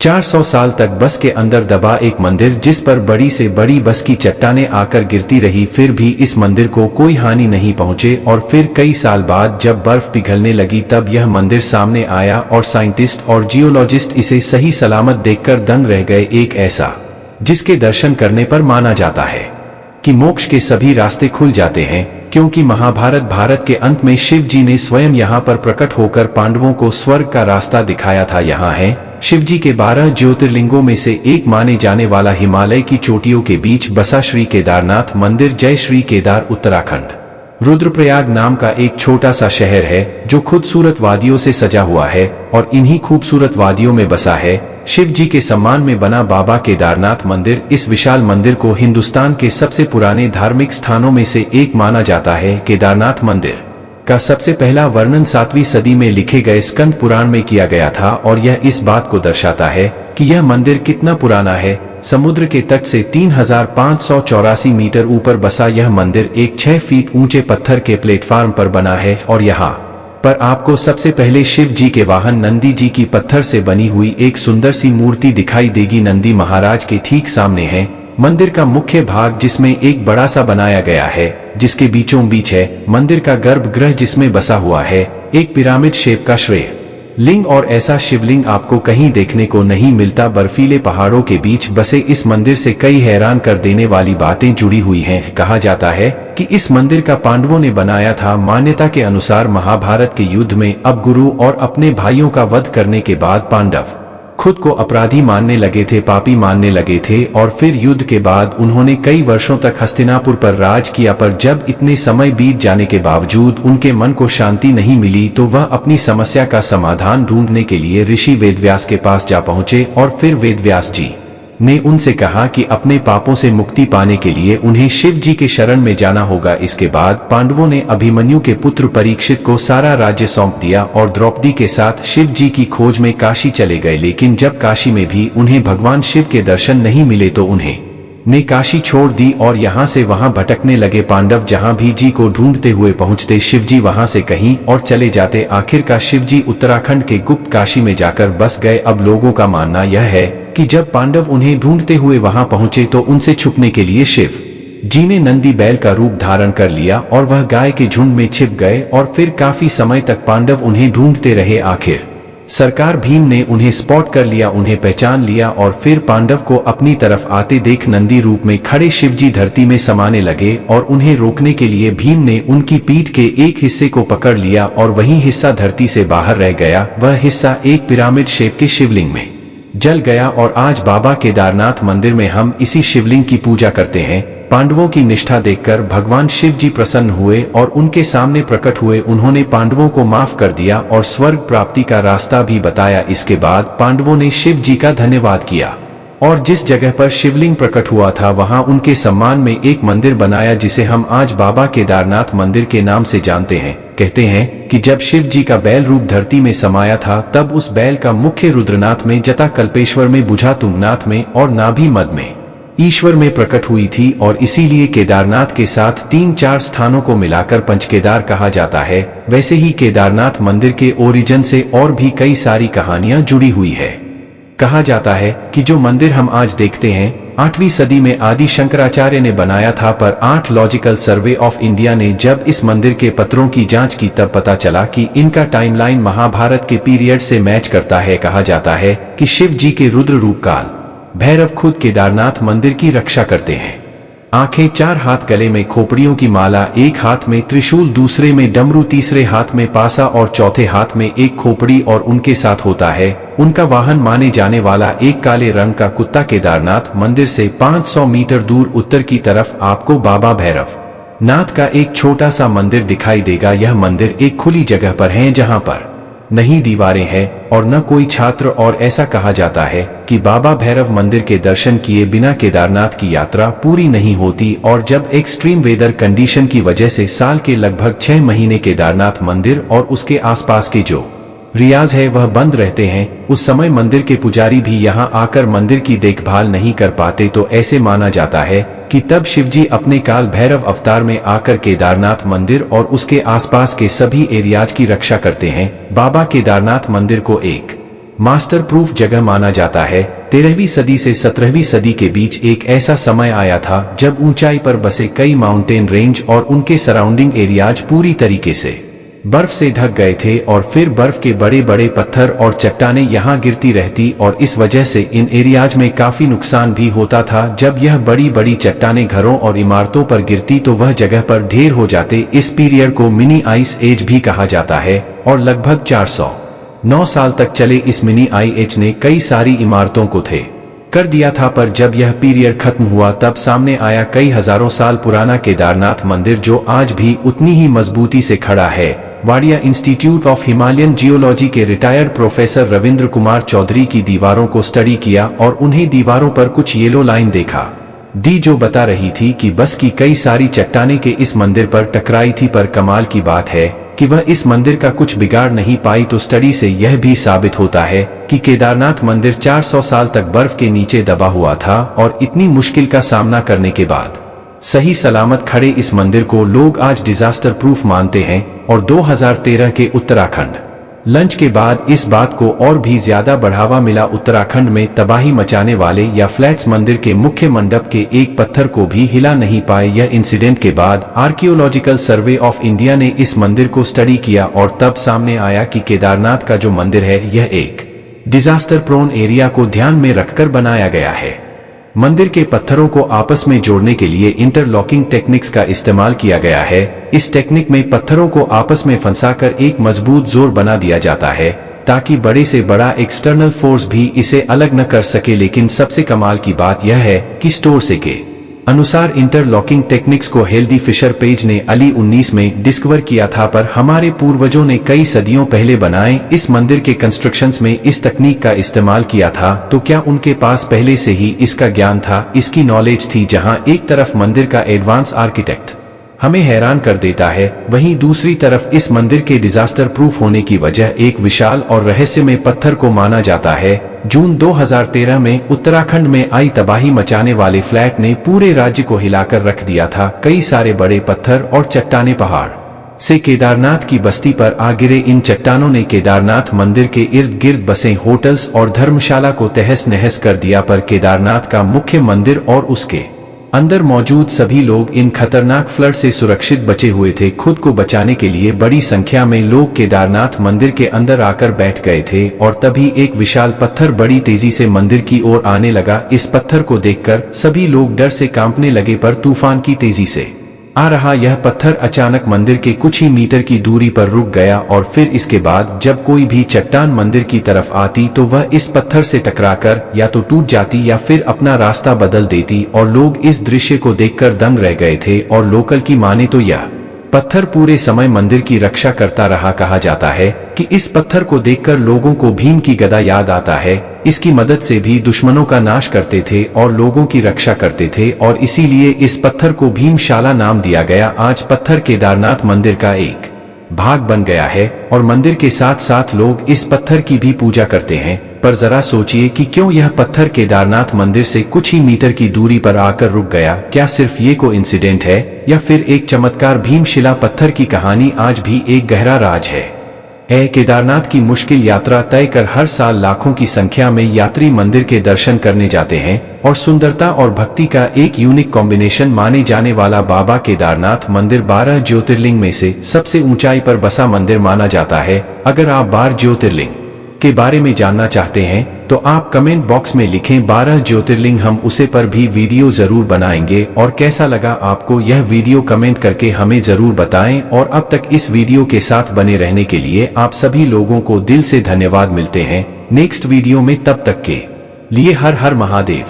400 साल तक बस के अंदर दबा एक मंदिर जिस पर बड़ी से बड़ी बस की चट्टानें आकर गिरती रही, फिर भी इस मंदिर को कोई हानि नहीं पहुंचे। और फिर कई साल बाद जब बर्फ पिघलने लगी तब यह मंदिर सामने आया और साइंटिस्ट और जियोलॉजिस्ट इसे सही सलामत देखकर दंग रह गए। एक ऐसा जिसके दर्शन करने पर माना जाता है कि मोक्ष के सभी रास्ते खुल जाते हैं, क्योंकि भारत के अंत में शिव जी ने स्वयं यहाँ पर प्रकट होकर पांडवों को स्वर्ग का रास्ता दिखाया था। यहाँ है शिव जी के 12 ज्योतिर्लिंगों में से एक माने जाने वाला हिमालय की चोटियों के बीच बसा श्री केदारनाथ मंदिर। जय श्री केदार उत्तराखंड रुद्रप्रयाग नाम का एक छोटा सा शहर है जो खूबसूरत वादियों से सजा हुआ है और इन्हीं खूबसूरत वादियों में बसा है। शिव जी के सम्मान में बना बाबा केदारनाथ मंदिर। इस विशाल मंदिर को हिंदुस्तान के सबसे पुराने धार्मिक स्थानों में से एक माना जाता है। केदारनाथ मंदिर का सबसे पहला वर्णन 7वीं सदी में लिखे गए स्कंद पुराण में किया गया था और यह इस बात को दर्शाता है कि यह मंदिर कितना पुराना है। समुद्र के तट से 3584 मीटर ऊपर बसा यह मंदिर एक 6 फीट ऊंचे पत्थर के प्लेटफार्म पर बना है और यहाँ पर आपको सबसे पहले शिव जी के वाहन नंदी जी की पत्थर से बनी हुई एक सुंदर सी मूर्ति दिखाई देगी। नंदी महाराज के ठीक सामने है मंदिर का मुख्य भाग जिसमें एक बड़ा सा बनाया गया है, जिसके बीचों बीच है मंदिर का गर्भगृह जिसमें बसा हुआ है एक पिरामिड शेप का श्रेय लिंग। और ऐसा शिवलिंग आपको कहीं देखने को नहीं मिलता। बर्फीले पहाड़ों के बीच बसे इस मंदिर से कई हैरान कर देने वाली बातें जुड़ी हुई हैं। कहा जाता है कि इस मंदिर का पांडवों ने बनाया था। मान्यता के अनुसार महाभारत के युद्ध में अब गुरु और अपने भाइयों का वध करने के बाद पांडव खुद को अपराधी मानने लगे थे, पापी मानने लगे थे और फिर युद्ध के बाद उन्होंने कई वर्षों तक हस्तिनापुर पर राज किया। पर जब इतने समय बीत जाने के बावजूद उनके मन को शांति नहीं मिली तो वह अपनी समस्या का समाधान ढूंढने के लिए ऋषि वेदव्यास के पास जा पहुंचे और फिर वेदव्यास जी ने उनसे कहा कि अपने पापों से मुक्ति पाने के लिए उन्हें शिव जी के शरण में जाना होगा। इसके बाद पांडवों ने अभिमन्यु के पुत्र परीक्षित को सारा राज्य सौंप दिया और द्रौपदी के साथ शिव जी की खोज में काशी चले गए। लेकिन जब काशी में भी उन्हें भगवान शिव के दर्शन नहीं मिले तो उन्हें ने काशी छोड़ दी और यहाँ से वहाँ भटकने लगे। पांडव जहाँ भी जी को ढूंढते हुए पहुँचते शिव जी वहाँ से कहीं और चले जाते। आखिरकार शिव जी उत्तराखंड के गुप्त काशी में जाकर बस गए। अब लोगों का मानना यह है कि जब पांडव उन्हें ढूंढते हुए वहां पहुंचे तो उनसे छुपने के लिए शिव जी ने नंदी बैल का रूप धारण कर लिया और वह गाय के झुंड में छिप गए और फिर काफी समय तक पांडव उन्हें ढूंढते रहे। आखिर सरकार भीम ने उन्हें स्पॉट कर लिया, उन्हें पहचान लिया और फिर पांडव को अपनी तरफ आते देख नंदी रूप में खड़े शिवजी धरती में समाने लगे और उन्हें रोकने के लिए भीम ने उनकी पीठ के एक हिस्से को पकड़ लिया और वही हिस्सा धरती से बाहर रह गया। वह हिस्सा एक पिरामिड शेप के शिवलिंग में जल गया और आज बाबा केदारनाथ मंदिर में हम इसी शिवलिंग की पूजा करते हैं। पांडवों की निष्ठा देखकर भगवान शिव जी प्रसन्न हुए और उनके सामने प्रकट हुए। उन्होंने पांडवों को माफ कर दिया और स्वर्ग प्राप्ति का रास्ता भी बताया। इसके बाद पांडवों ने शिव जी का धन्यवाद किया और जिस जगह पर शिवलिंग प्रकट हुआ था वहां उनके सम्मान में एक मंदिर बनाया जिसे हम आज बाबा केदारनाथ मंदिर के नाम से जानते हैं। कहते हैं कि जब शिव जी का बैल रूप धरती में समाया था तब उस बैल का मुख्य रुद्रनाथ में, जटा कल्पेश्वर में, बुझा तुंगनाथ में और नाभि मद में ईश्वर में प्रकट हुई थी और इसीलिए केदारनाथ के साथ 3-4 स्थानों को मिलाकर पंचकेदार कहा जाता है। वैसे ही केदारनाथ मंदिर के ओरिजिन से और भी कई सारी कहानियां जुड़ी हुई है। कहा जाता है कि जो मंदिर हम आज देखते हैं 8वीं सदी में आदि शंकराचार्य ने बनाया था, पर आर्कियोलॉजिकल सर्वे ऑफ इंडिया ने जब इस मंदिर के पत्रों की जांच की तब पता चला कि इनका टाइमलाइन महाभारत के पीरियड से मैच करता है। कहा जाता है कि शिव जी के रुद्र रूप काल भैरव खुद केदारनाथ मंदिर की रक्षा करते हैं। आंखें, 4 हाथ, गले में खोपड़ियों की माला, एक हाथ में त्रिशूल, दूसरे में डमरू, तीसरे हाथ में पासा और चौथे हाथ में एक खोपड़ी और उनके साथ होता है उनका वाहन माने जाने वाला एक काले रंग का कुत्ता। केदारनाथ मंदिर से 500 मीटर दूर उत्तर की तरफ आपको बाबा भैरव नाथ का एक छोटा सा मंदिर दिखाई देगा। यह मंदिर एक खुली जगह पर है जहां पर नहीं दीवारें हैं और न कोई छात्र, और ऐसा कहा जाता है कि बाबा भैरव मंदिर के दर्शन किए बिना केदारनाथ की यात्रा पूरी नहीं होती। और जब एक्सट्रीम वेदर कंडीशन की वजह से साल के लगभग 6 महीने केदारनाथ मंदिर और उसके आसपास के जो रियाज है वह बंद रहते हैं, उस समय मंदिर के पुजारी भी यहाँ आकर मंदिर की देखभाल नहीं कर पाते। तो ऐसे माना जाता है कि तब शिवजी अपने काल भैरव अवतार में आकर केदारनाथ मंदिर और उसके आसपास के सभी एरियाज की रक्षा करते हैं। बाबा केदारनाथ मंदिर को एक मास्टर प्रूफ जगह माना जाता है। 13वीं सदी से 17वीं सदी के बीच एक ऐसा समय आया था जब ऊंचाई पर बसे कई माउंटेन रेंज और उनके सराउंडिंग एरियाज पूरी तरीके से बर्फ से ढक गए थे और फिर बर्फ के बड़े बड़े पत्थर और चट्टानें यहाँ गिरती रहती और इस वजह से इन एरियाज में काफी नुकसान भी होता था। जब यह बड़ी बड़ी चट्टानें घरों और इमारतों पर गिरती तो वह जगह पर ढेर हो जाते। इस पीरियड को मिनी आइस एज भी कहा जाता है और लगभग 409 साल तक चले इस मिनी आइस एज ने कई सारी इमारतों को थे कर दिया था। पर जब यह पीरियड खत्म हुआ तब सामने आया कई हजारों साल पुराना केदारनाथ मंदिर जो आज भी उतनी ही मजबूती से खड़ा है। Wadia institute of Himalayan geology के रिटायर्ड प्रोफेसर रविंद्र कुमार चौधरी की दीवारों को स्टडी किया और उन्हें दीवारों पर कुछ येलो लाइन देखा दी जो बता रही थी कि बस की कई सारी चट्टानें के इस मंदिर पर टकराई थी। पर कमाल की बात है कि वह इस मंदिर का कुछ बिगाड़ नहीं पाई। तो स्टडी से यह भी साबित होता है कि केदारनाथ मंदिर 400 साल तक बर्फ के नीचे दबा हुआ था और इतनी मुश्किल का सामना करने के बाद सही सलामत खड़े इस मंदिर को लोग आज डिजास्टर प्रूफ मानते हैं। और 2013 के उत्तराखंड लंच के बाद इस बात को और भी ज्यादा बढ़ावा मिला। उत्तराखंड में तबाही मचाने वाले या फ्लैट्स मंदिर के मुख्य मंडप के एक पत्थर को भी हिला नहीं पाए। यह इंसिडेंट के बाद आर्कियोलॉजिकल सर्वे ऑफ इंडिया ने इस मंदिर को स्टडी किया और तब सामने आया कि केदारनाथ का जो मंदिर है यह एक डिजास्टर प्रोन एरिया को ध्यान में रखकर बनाया गया है। मंदिर के पत्थरों को आपस में जोड़ने के लिए इंटरलॉकिंग टेक्निक्स का इस्तेमाल किया गया है। इस टेक्निक में पत्थरों को आपस में फंसाकर एक मजबूत जोड़ बना दिया जाता है ताकि बड़े से बड़ा एक्सटर्नल फोर्स भी इसे अलग न कर सके। लेकिन सबसे कमाल की बात यह है कि स्टोर से के अनुसार इंटरलॉकिंग टेक्निक्स को हेल्दी फिशर पेज ने अली 19 में डिस्कवर किया था। पर हमारे पूर्वजों ने कई सदियों पहले बनाए इस मंदिर के कंस्ट्रक्शंस में इस तकनीक का इस्तेमाल किया था। तो क्या उनके पास पहले से ही इसका ज्ञान था, इसकी नॉलेज थी? जहां एक तरफ मंदिर का एडवांस आर्किटेक्ट हमें हैरान कर देता है, वहीं दूसरी तरफ इस मंदिर के डिजास्टर प्रूफ होने की वजह एक विशाल और रहस्यमय पत्थर को माना जाता है। जून 2013 में उत्तराखंड में आई तबाही मचाने वाले फ्लैट ने पूरे राज्य को हिलाकर रख दिया था। कई सारे बड़े पत्थर और चट्टानें पहाड़ से केदारनाथ की बस्ती पर आ गिरे। इन चट्टानों ने केदारनाथ मंदिर के इर्द गिर्द बसे होटल्स और धर्मशाला को तहस नहस कर दिया। पर केदारनाथ का मुख्य मंदिर और उसके अंदर मौजूद सभी लोग इन खतरनाक फ्लड से सुरक्षित बचे हुए थे। खुद को बचाने के लिए बड़ी संख्या में लोग केदारनाथ मंदिर के अंदर आकर बैठ गए थे और तभी एक विशाल पत्थर बड़ी तेजी से मंदिर की ओर आने लगा। इस पत्थर को देखकर सभी लोग डर से कांपने लगे। पर तूफान की तेजी से आ रहा यह पत्थर अचानक मंदिर के कुछ ही मीटर की दूरी पर रुक गया और फिर इसके बाद जब कोई भी चट्टान मंदिर की तरफ आती तो वह इस पत्थर से टकराकर या तो टूट जाती या फिर अपना रास्ता बदल देती। और लोग इस दृश्य को देखकर दंग रह गए थे। और लोकल की माने तो यह पत्थर पूरे समय मंदिर की रक्षा करता रहा। कहा जाता है कि इस पत्थर को देखकर लोगों को भीम की गदा याद आता है। इसकी मदद से भी दुश्मनों का नाश करते थे और लोगों की रक्षा करते थे और इसीलिए इस पत्थर को भीमशाला नाम दिया गया। आज पत्थर केदारनाथ मंदिर का एक भाग बन गया है और मंदिर के साथ साथ लोग इस पत्थर की भी पूजा करते हैं। पर जरा सोचिए कि क्यों यह पत्थर केदारनाथ मंदिर से कुछ ही मीटर की दूरी पर आकर रुक गया? क्या सिर्फ ये कोइंसिडेंट है या फिर एक चमत्कार? भीमशिला पत्थर की कहानी आज भी एक गहरा राज है। केदारनाथ की मुश्किल यात्रा तय कर हर साल लाखों की संख्या में यात्री मंदिर के दर्शन करने जाते हैं और सुंदरता और भक्ति का एक यूनिक कॉम्बिनेशन माने जाने वाला बाबा केदारनाथ मंदिर 12 ज्योतिर्लिंग में से सबसे ऊंचाई पर बसा मंदिर माना जाता है। अगर आप 12 ज्योतिर्लिंग के बारे में जानना चाहते हैं तो आप कमेंट बॉक्स में लिखें 12 ज्योतिर्लिंग, हम उसे पर भी वीडियो जरूर बनाएंगे। और कैसा लगा आपको यह वीडियो कमेंट करके हमें जरूर बताएं। और अब तक इस वीडियो के साथ बने रहने के लिए आप सभी लोगों को दिल से धन्यवाद। मिलते हैं नेक्स्ट वीडियो में, तब तक के लिए हर हर महादेव।